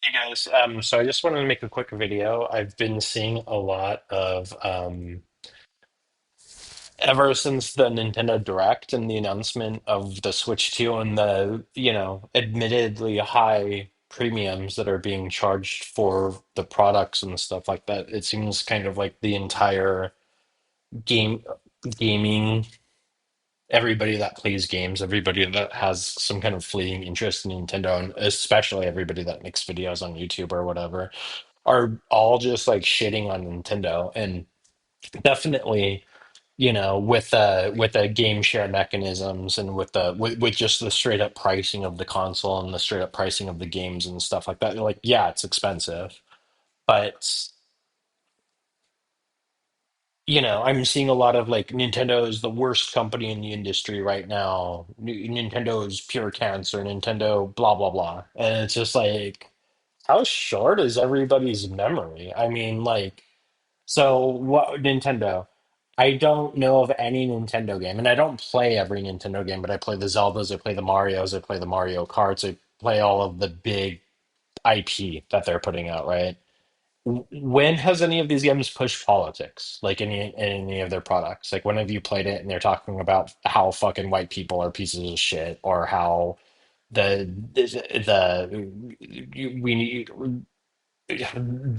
Hey guys, so I just wanted to make a quick video. I've been seeing a lot of ever since the Nintendo Direct and the announcement of the Switch 2 and the, admittedly high premiums that are being charged for the products and stuff like that. It seems kind of like the entire game gaming, everybody that plays games, everybody that has some kind of fleeting interest in Nintendo, and especially everybody that makes videos on YouTube or whatever are all just like shitting on Nintendo and definitely with the game share mechanisms and with just the straight up pricing of the console and the straight up pricing of the games and stuff like that, like yeah, it's expensive, but I'm seeing a lot of like Nintendo is the worst company in the industry right now. Nintendo is pure cancer, Nintendo blah blah blah, and it's just like how short is everybody's memory? I mean, like, so what Nintendo? I don't know of any Nintendo game, and I don't play every Nintendo game, but I play the Zeldas, I play the Marios, I play the Mario Karts, I play all of the big IP that they're putting out, right? When has any of these games pushed politics, like any of their products? Like when have you played it and they're talking about how fucking white people are pieces of shit, or how we need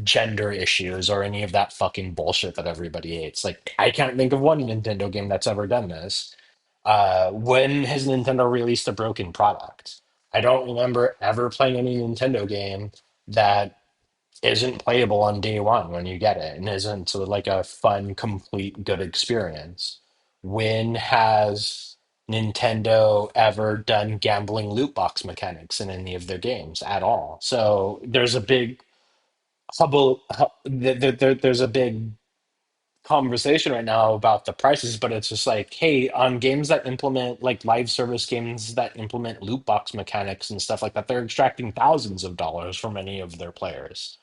gender issues or any of that fucking bullshit that everybody hates. Like, I can't think of one Nintendo game that's ever done this. When has Nintendo released a broken product? I don't remember ever playing any Nintendo game that isn't playable on day one when you get it and isn't sort of like a fun, complete, good experience. When has Nintendo ever done gambling loot box mechanics in any of their games at all? So there's a big there's a big conversation right now about the prices, but it's just like, hey, on games that implement like live service games that implement loot box mechanics and stuff like that, they're extracting thousands of dollars from any of their players.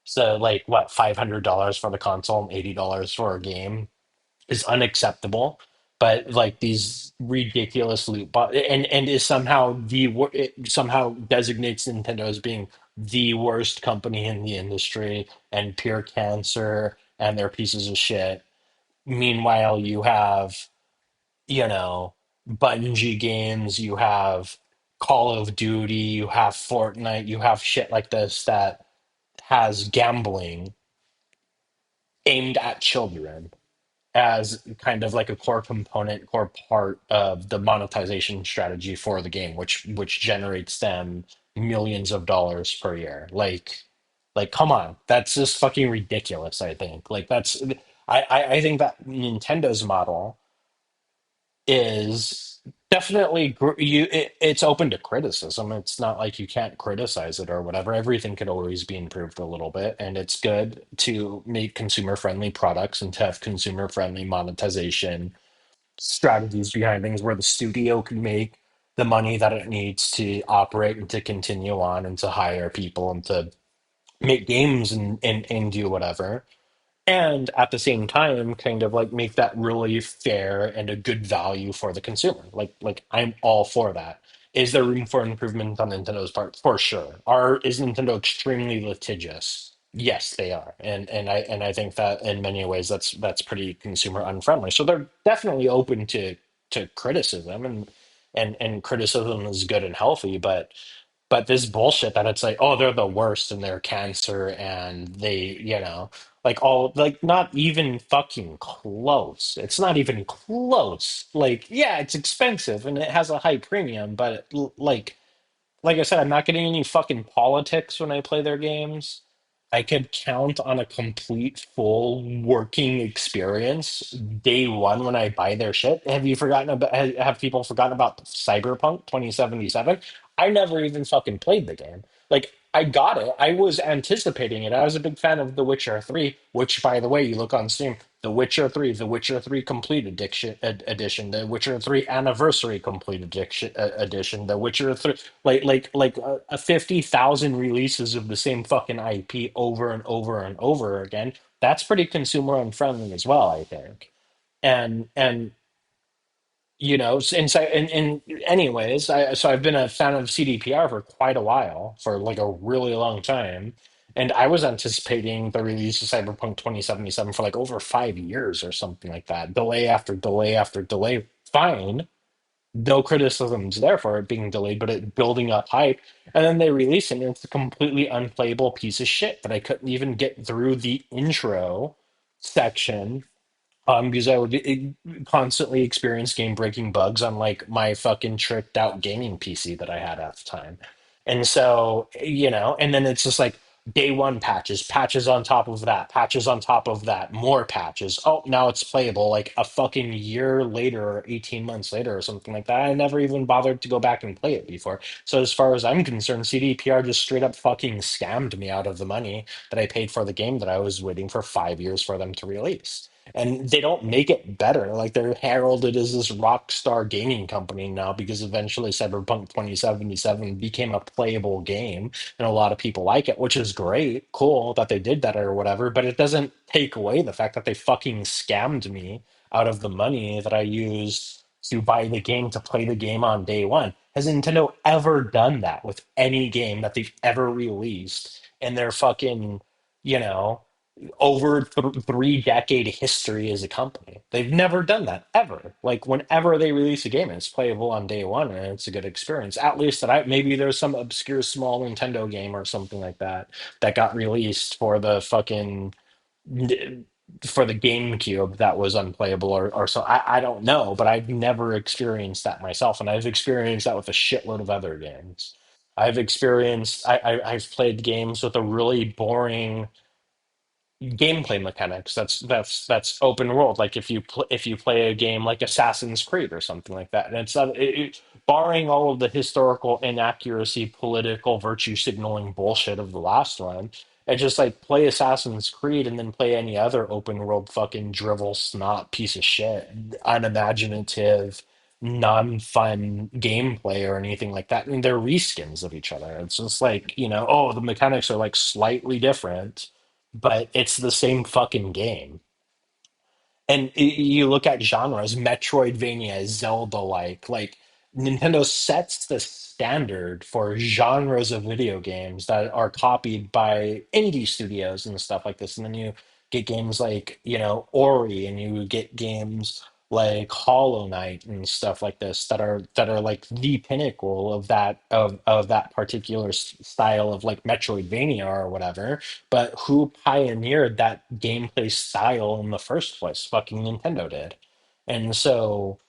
So, like, what, $500 for the console and $80 for a game is unacceptable. But like these ridiculous loot box and is somehow it somehow designates Nintendo as being the worst company in the industry and pure cancer and they're pieces of shit. Meanwhile, you have, you know, Bungie games, you have Call of Duty, you have Fortnite, you have shit like this that has gambling aimed at children as kind of like a core component, core part of the monetization strategy for the game, which generates them millions of dollars per year. Like come on, that's just fucking ridiculous, I think. Like that's I think that Nintendo's model is definitely it's open to criticism. It's not like you can't criticize it or whatever. Everything could always be improved a little bit, and it's good to make consumer friendly products and to have consumer friendly monetization strategies behind things where the studio can make the money that it needs to operate and to continue on and to hire people and to make games and do whatever, and at the same time kind of like make that really fair and a good value for the consumer. Like I'm all for that. Is there room for improvement on Nintendo's part? For sure. Is Nintendo extremely litigious? Yes, they are. And I think that in many ways that's pretty consumer unfriendly, so they're definitely open to criticism, and criticism is good and healthy, but this bullshit that it's like, oh, they're the worst and they're cancer and they, like all, like not even fucking close. It's not even close. Like, yeah, it's expensive and it has a high premium, but like I said, I'm not getting any fucking politics when I play their games. I could count on a complete full working experience day one when I buy their shit. Have you forgotten about, have people forgotten about Cyberpunk 2077? I never even fucking played the game. Like, I got it. I was anticipating it. I was a big fan of The Witcher 3, which, by the way, you look on Steam, The Witcher 3, The Witcher 3 Complete Edition, The Witcher 3 Anniversary Complete Edition, The Witcher 3, a 50,000 releases of the same fucking IP over and over and over again. That's pretty consumer unfriendly as well, I think. And and so and anyways, I've been a fan of CDPR for quite a while, for like a really long time, and I was anticipating the release of Cyberpunk 2077 for like over 5 years or something like that, delay after delay after delay. Fine, no criticisms there for it being delayed, but it building up hype, and then they release it, and it's a completely unplayable piece of shit that I couldn't even get through the intro section, because I would constantly experience game breaking bugs on like my fucking tricked out gaming PC that I had at the time. And so, and then it's just like day one patches, patches on top of that, patches on top of that, more patches. Oh, now it's playable like a fucking year later or 18 months later or something like that. I never even bothered to go back and play it before. So, as far as I'm concerned, CDPR just straight up fucking scammed me out of the money that I paid for the game that I was waiting for 5 years for them to release. And they don't make it better. Like they're heralded as this rock star gaming company now because eventually Cyberpunk 2077 became a playable game and a lot of people like it, which is great, cool that they did that or whatever, but it doesn't take away the fact that they fucking scammed me out of the money that I used to buy the game to play the game on day one. Has Nintendo ever done that with any game that they've ever released in their fucking, you know, over 3 decade history as a company? They've never done that ever. Like whenever they release a game, it's playable on day one and it's a good experience. At least that I maybe there's some obscure small Nintendo game or something like that that got released for the fucking for the GameCube that was unplayable or so. I don't know, but I've never experienced that myself, and I've experienced that with a shitload of other games. I've played games with a really boring gameplay mechanics. That's open world. Like if you play a game like Assassin's Creed or something like that, and it's not barring all of the historical inaccuracy, political virtue signaling bullshit of the last one. It's just like play Assassin's Creed and then play any other open world fucking drivel snot piece of shit, unimaginative, non-fun gameplay or anything like that. And they're reskins of each other. It's just like, oh, the mechanics are like slightly different, but it's the same fucking game. And you look at genres, Metroidvania, Zelda like Nintendo sets the standard for genres of video games that are copied by indie studios and stuff like this. And then you get games like, Ori, and you get games like Hollow Knight and stuff like this that are like the pinnacle of that particular style of like Metroidvania or whatever. But who pioneered that gameplay style in the first place? Fucking Nintendo did. And so,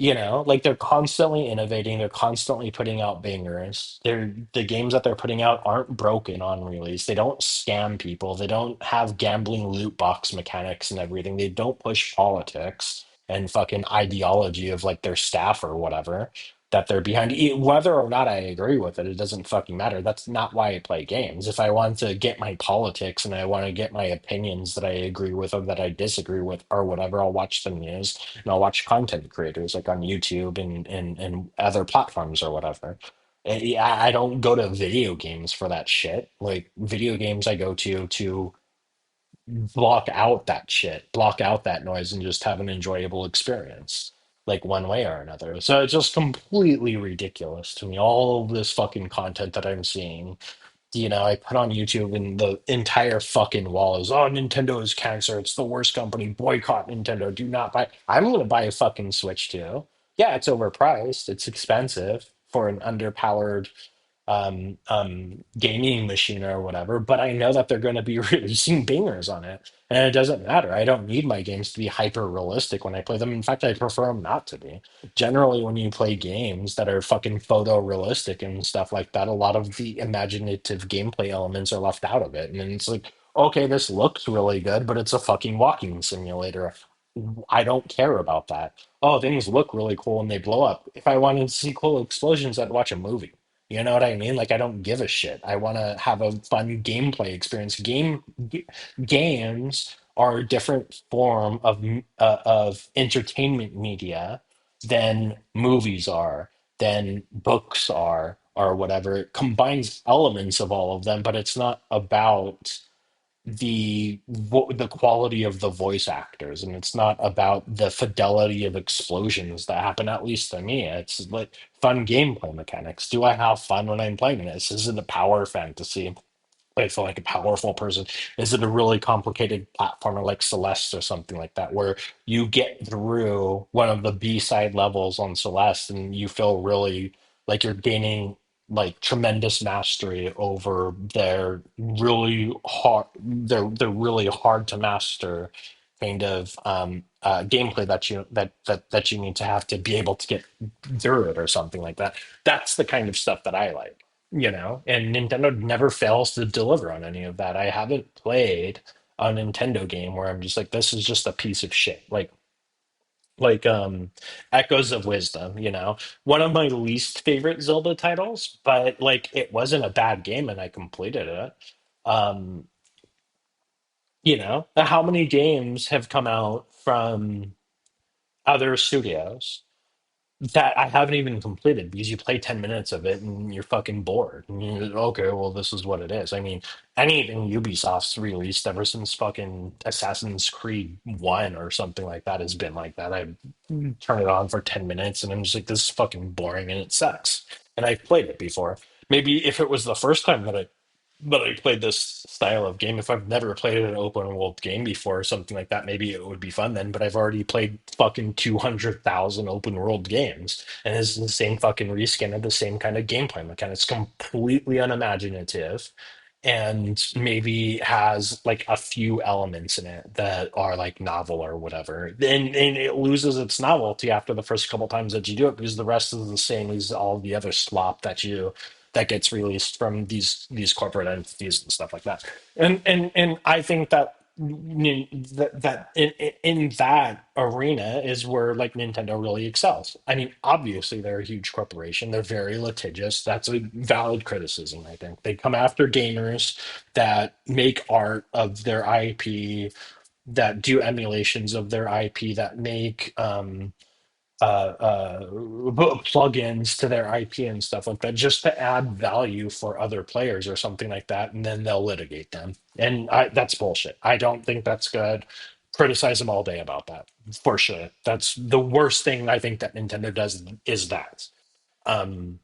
like they're constantly innovating, they're constantly putting out bangers. The games that they're putting out aren't broken on release. They don't scam people. They don't have gambling loot box mechanics and everything. They don't push politics and fucking ideology of like their staff or whatever that they're behind. Whether or not I agree with it, it doesn't fucking matter. That's not why I play games. If I want to get my politics and I want to get my opinions that I agree with or that I disagree with or whatever, I'll watch the news and I'll watch content creators like on YouTube and other platforms or whatever. I don't go to video games for that shit. Like video games, I go to block out that shit, block out that noise, and just have an enjoyable experience, like one way or another. So it's just completely ridiculous to me, all of this fucking content that I'm seeing. I put on YouTube and the entire fucking wall is, oh, Nintendo is cancer. It's the worst company. Boycott Nintendo. Do not buy. I'm going to buy a fucking Switch too. Yeah, it's overpriced. It's expensive for an underpowered gaming machine or whatever, but I know that they're going to be releasing bangers on it. And it doesn't matter. I don't need my games to be hyper realistic when I play them. In fact, I prefer them not to be. Generally, when you play games that are fucking photorealistic and stuff like that, a lot of the imaginative gameplay elements are left out of it. And then it's like, okay, this looks really good, but it's a fucking walking simulator. I don't care about that. Oh, things look really cool and they blow up. If I wanted to see cool explosions, I'd watch a movie. You know what I mean? Like I don't give a shit. I want to have a fun gameplay experience. Games are a different form of entertainment media than movies are, than books are, or whatever. It combines elements of all of them, but it's not about the quality of the voice actors, and it's not about the fidelity of explosions that happen. At least to me, it's like fun gameplay mechanics. Do I have fun when I'm playing this? Is it a power fantasy? I feel like a powerful person. Is it a really complicated platformer like Celeste or something like that, where you get through one of the B-side levels on Celeste and you feel really like you're gaining like tremendous mastery over their really hard to master kind of gameplay that you need to have to be able to get through it or something like that. That's the kind of stuff that I like, and Nintendo never fails to deliver on any of that. I haven't played a Nintendo game where I'm just like, this is just a piece of shit. Like Echoes of Wisdom, one of my least favorite Zelda titles, but like it wasn't a bad game and I completed it. um how many games have come out from other studios that I haven't even completed because you play 10 minutes of it and you're fucking bored. And you're, okay, well, this is what it is. I mean, anything Ubisoft's released ever since fucking Assassin's Creed 1 or something like that has been like that. I turn it on for 10 minutes and I'm just like, this is fucking boring and it sucks. And I've played it before. Maybe if it was the first time that I played this style of game. If I've never played an open world game before or something like that, maybe it would be fun then. But I've already played fucking 200,000 open world games, and it's the same fucking reskin of the same kind of gameplay mechanics, completely unimaginative, and maybe has like a few elements in it that are like novel or whatever. And it loses its novelty after the first couple times that you do it because the rest is the same as all the other slop that gets released from these corporate entities and stuff like that. And I think that that in that arena is where like Nintendo really excels. I mean, obviously they're a huge corporation. They're very litigious. That's a valid criticism, I think. They come after gamers that make art of their IP, that do emulations of their IP, that make plugins to their IP and stuff like that, just to add value for other players or something like that, and then they'll litigate them. And that's bullshit. I don't think that's good. Criticize them all day about that, for sure. That's the worst thing I think that Nintendo does is that. Um,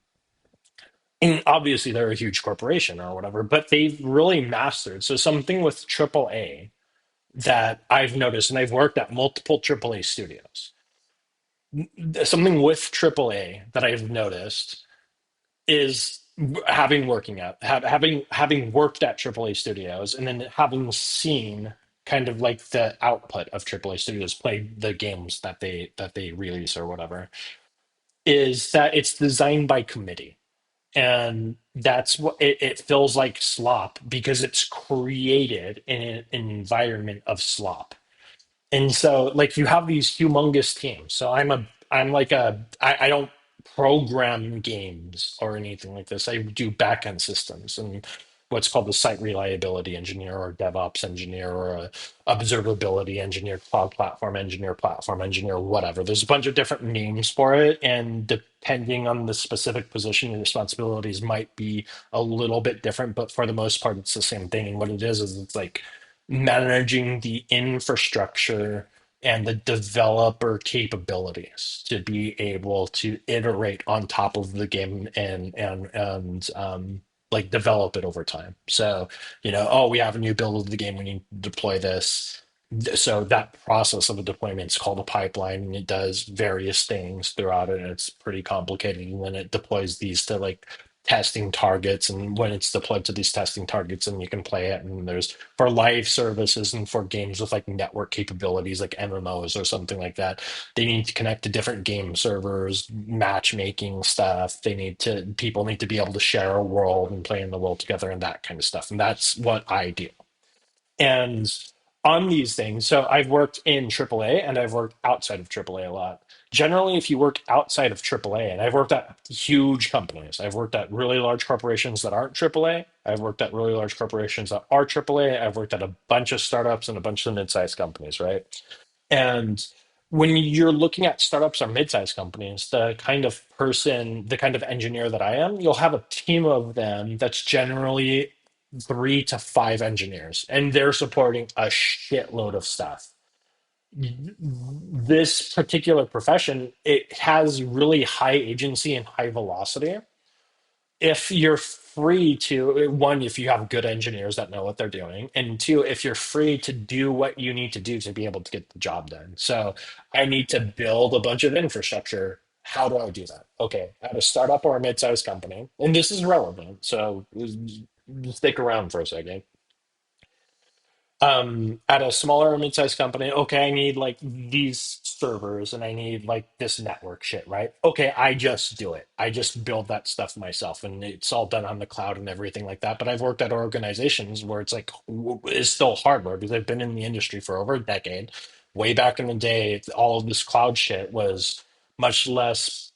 and obviously they're a huge corporation or whatever, but they've really mastered. So something with AAA that I've noticed, and I've worked at multiple AAA studios, something with AAA that I've noticed is having worked at AAA studios and then having seen kind of like the output of AAA studios play the games that they release or whatever, is that it's designed by committee. And that's what it feels like slop because it's created in an environment of slop. And so like you have these humongous teams. So I don't program games or anything like this. I do backend systems and what's called a site reliability engineer or DevOps engineer or a observability engineer, cloud platform engineer, whatever. There's a bunch of different names for it, and depending on the specific position and responsibilities might be a little bit different, but for the most part it's the same thing. And what it is it's like managing the infrastructure and the developer capabilities to be able to iterate on top of the game and like develop it over time. So, oh, we have a new build of the game, we need to deploy this. So that process of a deployment is called a pipeline, and it does various things throughout it, and it's pretty complicated. And then it deploys these to like testing targets, and when it's deployed to these testing targets, and you can play it. And there's for live services and for games with like network capabilities like MMOs or something like that, they need to connect to different game servers, matchmaking stuff. People need to be able to share a world and play in the world together and that kind of stuff. And that's what I do. And on these things, so I've worked in AAA and I've worked outside of AAA a lot. Generally, if you work outside of AAA, and I've worked at huge companies, I've worked at really large corporations that aren't AAA, I've worked at really large corporations that are AAA, I've worked at a bunch of startups and a bunch of mid-sized companies, right? And when you're looking at startups or mid-sized companies, the kind of engineer that I am, you'll have a team of them that's generally three to five engineers, and they're supporting a shitload of stuff. This particular profession, it has really high agency and high velocity. If you're free to, one, if you have good engineers that know what they're doing, and two, if you're free to do what you need to do to be able to get the job done. So I need to build a bunch of infrastructure. How do I do that? Okay, at a startup or a mid-sized company, and this is relevant, so stick around for a second. At a smaller or mid-sized company, okay, I need like these servers and I need like this network shit, right? Okay, I just do it. I just build that stuff myself, and it's all done on the cloud and everything like that. But I've worked at organizations where it's like it's still hardware because I've been in the industry for over a decade. Way back in the day, all of this cloud shit was much less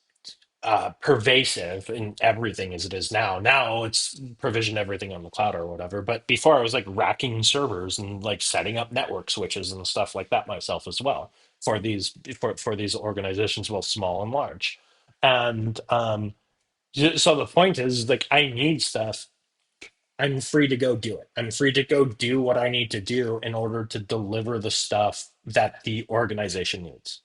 pervasive in everything as it is now. Now it's provision everything on the cloud or whatever. But before I was like racking servers and like setting up network switches and stuff like that myself as well for these organizations, both small and large. And so the point is like I need stuff. I'm free to go do it. I'm free to go do what I need to do in order to deliver the stuff that the organization needs.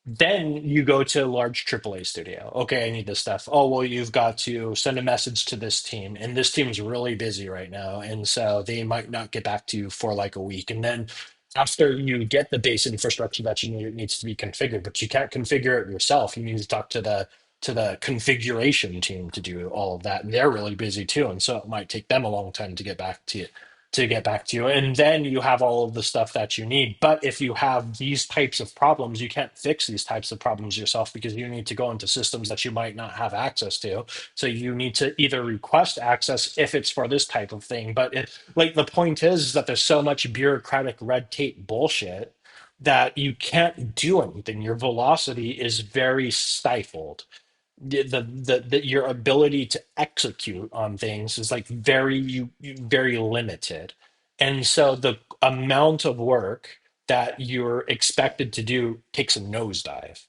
Then you go to a large AAA studio. Okay, I need this stuff. Oh, well, you've got to send a message to this team, and this team's really busy right now. And so they might not get back to you for like a week. And then after you get the base infrastructure that you need, it needs to be configured, but you can't configure it yourself. You need to talk to the configuration team to do all of that. And they're really busy too. And so it might take them a long time to get back to you and then you have all of the stuff that you need. But if you have these types of problems, you can't fix these types of problems yourself because you need to go into systems that you might not have access to. So you need to either request access if it's for this type of thing, but like the point is that there's so much bureaucratic red tape bullshit that you can't do anything. Your velocity is very stifled. Your ability to execute on things is like very limited, and so the amount of work that you're expected to do takes a nosedive.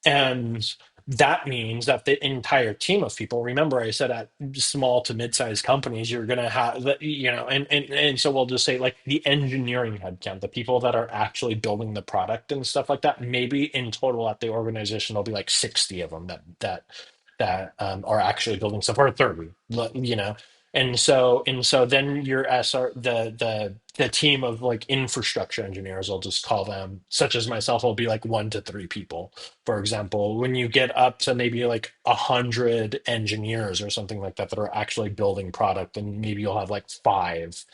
And that means that the entire team of people, remember I said at small to mid-sized companies, you're going to have, and so we'll just say like the engineering headcount, the people that are actually building the product and stuff like that, maybe in total at the organization, there'll be like 60 of them that are actually building stuff, or 30, and so then your SR, the team of like infrastructure engineers, I'll just call them, such as myself, will be like 1 to 3 people. For example, when you get up to maybe like 100 engineers or something like that are actually building product, and maybe you'll have like five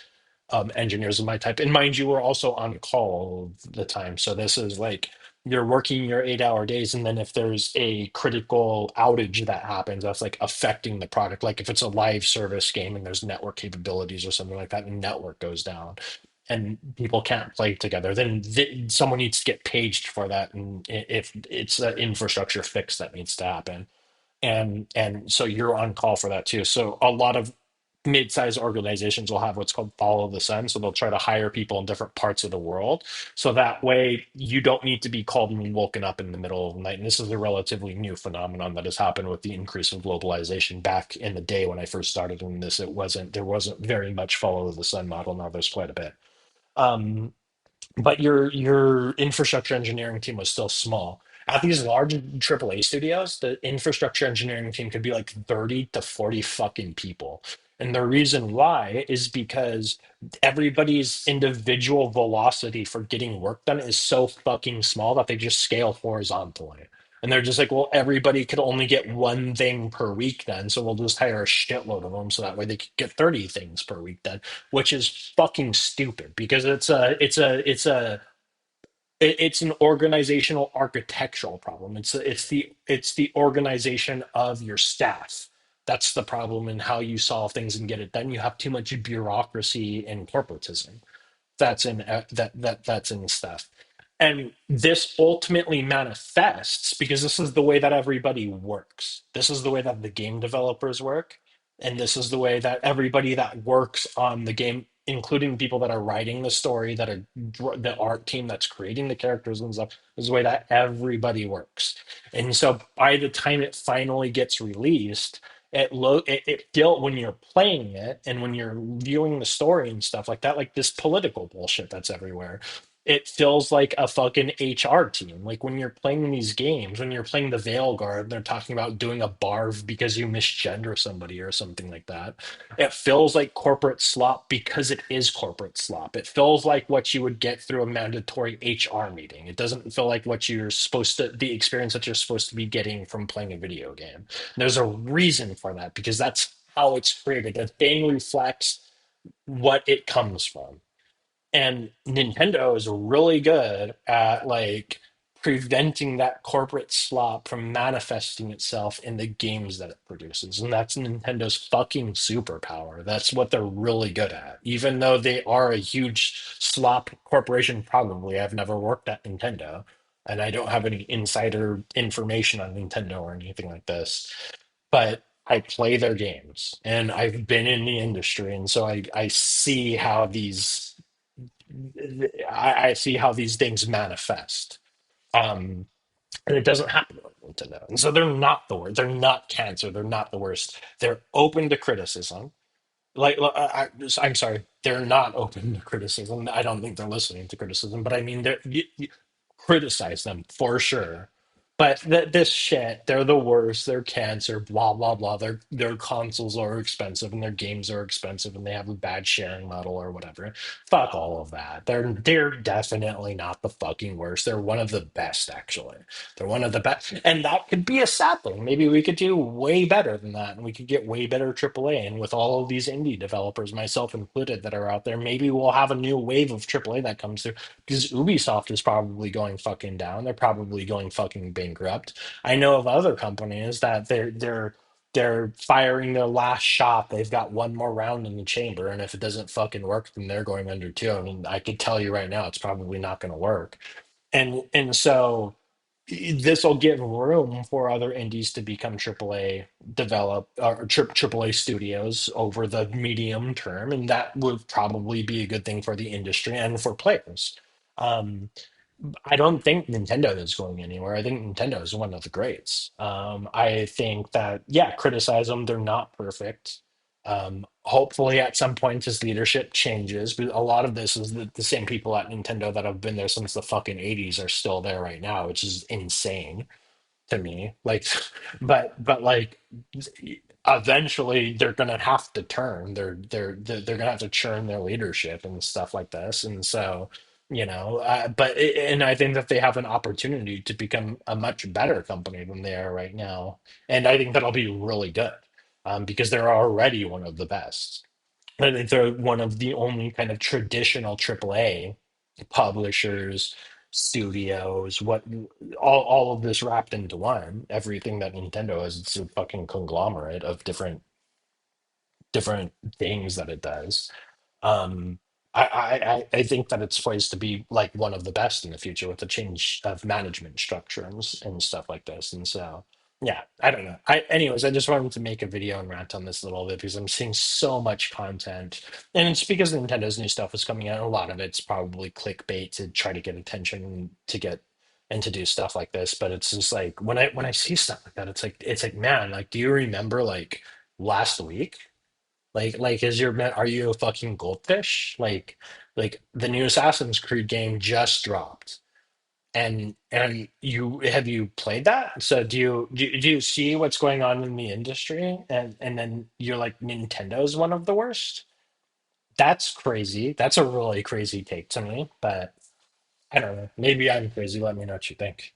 engineers of my type. And mind you, we're also on call all the time. So this is like you're working your 8 hour days. And then if there's a critical outage that happens, that's like affecting the product. Like if it's a live service game and there's network capabilities or something like that, and network goes down and people can't play together, then someone needs to get paged for that. And if it's an infrastructure fix that needs to happen, and so you're on call for that too. So a lot of mid-sized organizations will have what's called follow the sun, so they'll try to hire people in different parts of the world, so that way you don't need to be called and woken up in the middle of the night. And this is a relatively new phenomenon that has happened with the increase of globalization. Back in the day when I first started in this, there wasn't very much follow the sun model. Now there's quite a bit. Um, but your infrastructure engineering team was still small. At these large AAA studios, the infrastructure engineering team could be like 30 to 40 fucking people. And the reason why is because everybody's individual velocity for getting work done is so fucking small that they just scale horizontally. And they're just like, well, everybody could only get one thing per week then, so we'll just hire a shitload of them so that way they could get 30 things per week then, which is fucking stupid because it's an organizational architectural problem. It's the organization of your staff. That's the problem in how you solve things and get it done. You have too much bureaucracy and corporatism that's in stuff. And this ultimately manifests because this is the way that everybody works. This is the way that the game developers work. And this is the way that everybody that works on the game, including people that are writing the story, that are the art team that's creating the characters and stuff, is the way that everybody works. And so by the time it finally gets released, it feel when you're playing it and when you're viewing the story and stuff like that, like this political bullshit that's everywhere. It feels like a fucking HR team. Like when you're playing these games, when you're playing the Veil Guard, they're talking about doing a barv because you misgender somebody or something like that. It feels like corporate slop because it is corporate slop. It feels like what you would get through a mandatory HR meeting. It doesn't feel like what you're supposed to, the experience that you're supposed to be getting from playing a video game. There's a reason for that because that's how it's created. The thing reflects what it comes from. And Nintendo is really good at like preventing that corporate slop from manifesting itself in the games that it produces. And that's Nintendo's fucking superpower. That's what they're really good at. Even though they are a huge slop corporation, probably. I've never worked at Nintendo. And I don't have any insider information on Nintendo or anything like this. But I play their games and I've been in the industry. And so I see how I see how these things manifest. Um, and it doesn't happen on Nintendo. And so they're not the worst. They're not cancer. They're not the worst. They're open to criticism. I'm sorry, they're not open to criticism. I don't think they're listening to criticism, but I mean, you criticize them for sure. But this shit, they're the worst. They're cancer. Blah blah blah. Their consoles are expensive and their games are expensive and they have a bad sharing model or whatever. Fuck all of that. They're definitely not the fucking worst. They're one of the best, actually. They're one of the best, and that could be a sad thing. Maybe we could do way better than that, and we could get way better AAA. And with all of these indie developers, myself included, that are out there, maybe we'll have a new wave of AAA that comes through. Because Ubisoft is probably going fucking down. They're probably going fucking bankrupt. I know of other companies that they're firing their last shot. They've got one more round in the chamber, and if it doesn't fucking work, then they're going under too. I mean, I could tell you right now, it's probably not going to work. And so this will give room for other indies to become AAA develop or AAA studios over the medium term, and that would probably be a good thing for the industry and for players. Um, I don't think Nintendo is going anywhere. I think Nintendo is one of the greats. I think that, yeah, criticize them. They're not perfect. Hopefully, at some point, his leadership changes. But a lot of this is the same people at Nintendo that have been there since the fucking 80s are still there right now, which is insane to me. Like, but like, eventually they're gonna have to turn. They're gonna have to churn their leadership and stuff like this. And so, and I think that they have an opportunity to become a much better company than they are right now. And I think that'll be really good, because they're already one of the best. I think they're one of the only kind of traditional AAA publishers, studios, all of this wrapped into one. Everything that Nintendo is, it's a fucking conglomerate of different things that it does. Um, I think that it's poised to be like one of the best in the future with the change of management structure and stuff like this. And so, yeah, I don't know. Anyways, I just wanted to make a video and rant on this a little bit because I'm seeing so much content, and it's because Nintendo's new stuff is coming out. A lot of it's probably clickbait to try to get attention to get and to do stuff like this. But it's just like when I see stuff like that, it's like man, like do you remember like last week? Like, are you a fucking goldfish? Like the new Assassin's Creed game just dropped, and you have you played that? So do you see what's going on in the industry, and then you're like Nintendo's one of the worst? That's crazy. That's a really crazy take to me, but I don't know. Maybe I'm crazy. Let me know what you think.